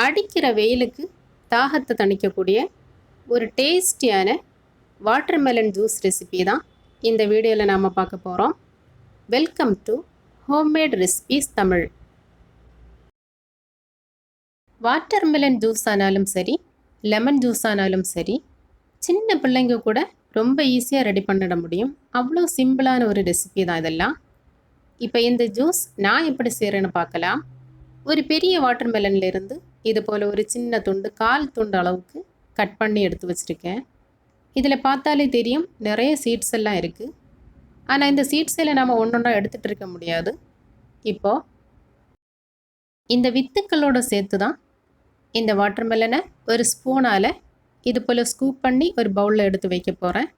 அடிக்கிற வெயிலுக்கு தாகத்தை தணிக்கக்கூடிய ஒரு டேஸ்டியான வாட்டர்மெலன் ஜூஸ் ரெசிபி தான் இந்த வீடியோவில் நாம் பார்க்க போகிறோம். Welcome to homemade recipes Tamil. Watermelon juice ஆனாலும் சரி, லெமன் ஜூஸ் ஆனாலும் சரி, சின்ன பிள்ளைங்க கூட ரொம்ப ஈஸியாக ரெடி பண்ணிட முடியும். அவ்வளோ சிம்பிளான ஒரு ரெசிபி தான் இதெல்லாம். இப்போ இந்த ஜூஸ் நான் எப்படி செய்கிறேன்னு பார்க்கலாம். ஒரு பெரிய வாட்டர்மெலன்லேருந்து இது போல் ஒரு சின்ன துண்டு, கால் துண்டு அளவுக்கு கட் பண்ணி எடுத்து வச்சுருக்கேன். இதில் பார்த்தாலே தெரியும் நிறைய சீட்ஸ் எல்லாம் இருக்குது. ஆனால் இந்த சீட்ஸ் எல்லாம் நம்ம ஒன்றா எடுத்துகிட்டு இருக்க முடியாது. இப்போது இந்த வித்துக்களோடு சேர்த்து தான் இந்த வாட்டர்மெலனை ஒரு ஸ்பூனால் இது போல் ஸ்கூப் பண்ணி ஒரு பவுலில் எடுத்து வைக்க போகிறேன்.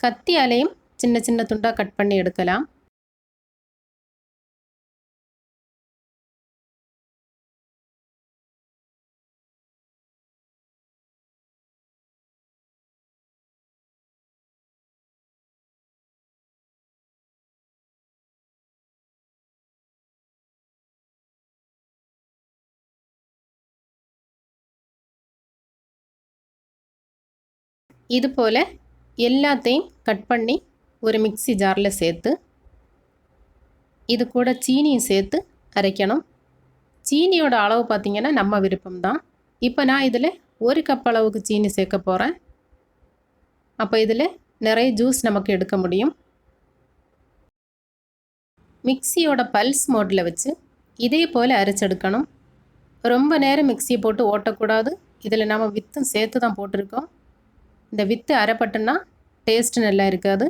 கத்தியாலையும் சின்ன சின்ன துண்டாக கட் பண்ணி எடுக்கலாம். இது போல் எல்லாத்தையும் கட் பண்ணி ஒரு மிக்ஸி ஜாரில் சேர்த்து இது கூட சீனியும் சேர்த்து அரைக்கணும். சீனியோட அளவு பார்த்திங்கன்னா நம்ம விருப்பம்தான். இப்போ நான் இதில் 1 கப் அளவுக்கு சீனி சேர்க்க போகிறேன். அப்போ இதில் நிறைய ஜூஸ் நமக்கு எடுக்க முடியும். மிக்ஸியோட பல்ஸ் மோடில் வச்சு இதே போல் அரைச்செடுக்கணும். ரொம்ப நேரம் மிக்ஸியை போட்டு ஓட்டக்கூடாது. இதில் நம்ம வித்தும் சேர்த்து தான் போட்டிருக்கோம். இந்த வித்து அரைப்பட்டுன்னா டேஸ்ட்டு நல்லா இருக்காது.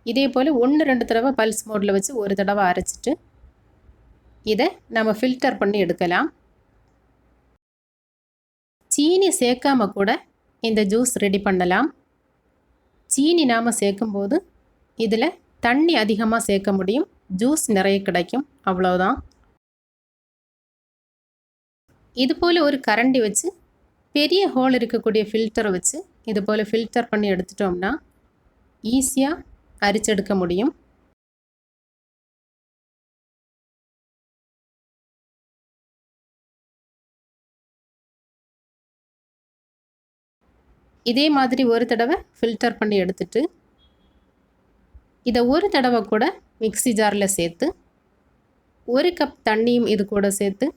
இதே போல் 1-2 தடவை பல்ஸ் மோடில் வச்சு ஒரு தடவை அரைச்சிட்டு இதை நம்ம ஃபில்டர் பண்ணி எடுக்கலாம். சீனி சேர்க்காம கூட இந்த ஜூஸ் ரெடி பண்ணலாம். சீனி நாம் சேர்க்கும்போது இதில் தண்ணி அதிகமாக சேர்க்க முடியும், ஜூஸ் நிறைய கிடைக்கும், அவ்வளோதான். இது போல் ஒரு கரண்டி வச்சு பெரிய ஹோல் இருக்கக்கூடிய ஃபில்டரை வச்சு இது போல் ஃபில்டர் பண்ணி எடுத்துட்டோம்னா ஈஸியாக அரிச்செடுக்க முடியும். இதே மாதிரி ஒரு தடவை ஃபில்டர் பண்ணி எடுத்துட்டு இதை ஒரு தடவை கூட மிக்ஸி ஜாரில் சேர்த்து 1 கப் தண்ணியும் இது கூட சேர்த்து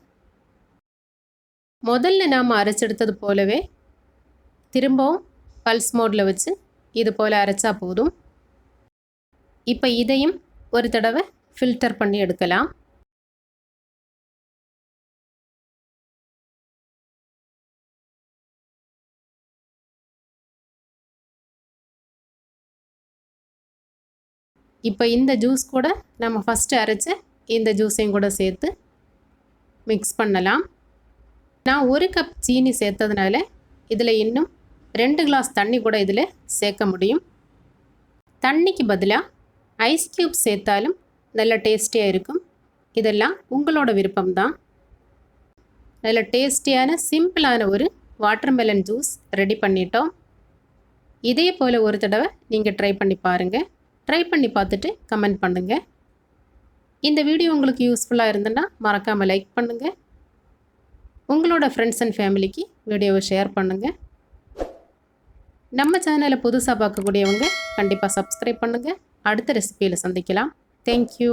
முதல்ல நாம் அரைச்செடுத்தது போலவே திரும்பவும் பல்ஸ் மோடில் வச்சு இது போல் அரைச்சா போதும். இப்போ இதையும் ஒரு தடவை ஃபில்டர் பண்ணி எடுக்கலாம். இப்போ இந்த ஜூஸ் கூட நம்ம ஃபஸ்ட்டு அரைச்ச இந்த ஜூஸையும் கூட சேர்த்து மிக்ஸ் பண்ணலாம். நான் 1 கப் சீனி சேர்த்ததுனால இதில் இன்னும் 2 கிளாஸ் தண்ணி கூட இதில் சேர்க்க முடியும். தண்ணிக்கு பதிலாக ஐஸ் க்யூப் சேர்த்தாலும் நல்ல டேஸ்டியாக இருக்கும். இதெல்லாம் உங்களோட விருப்பம்தான். நல்ல டேஸ்டியான சிம்பிளான ஒரு வாட்டர்மெலன் ஜூஸ் ரெடி பண்ணிட்டோம். இதே போல் ஒரு தடவை நீங்கள் ட்ரை பண்ணி பாருங்கள். ட்ரை பண்ணி பார்த்துட்டு கமெண்ட் பண்ணுங்கள். இந்த வீடியோ உங்களுக்கு யூஸ்ஃபுல்லாக இருந்ததுன்னா மறக்காமல் லைக் பண்ணுங்கள். உங்களோட ஃப்ரெண்ட்ஸ் அண்ட் ஃபேமிலிக்கு வீடியோவை ஷேர் பண்ணுங்கள். நம்ம சேனலை புதுசாக பார்க்கக்கூடியவங்க கண்டிப்பாக சப்ஸ்கிரைப் பண்ணுங்கள். அடுத்த ரெசிபியில் சந்திக்கலாம். தேங்க்யூ.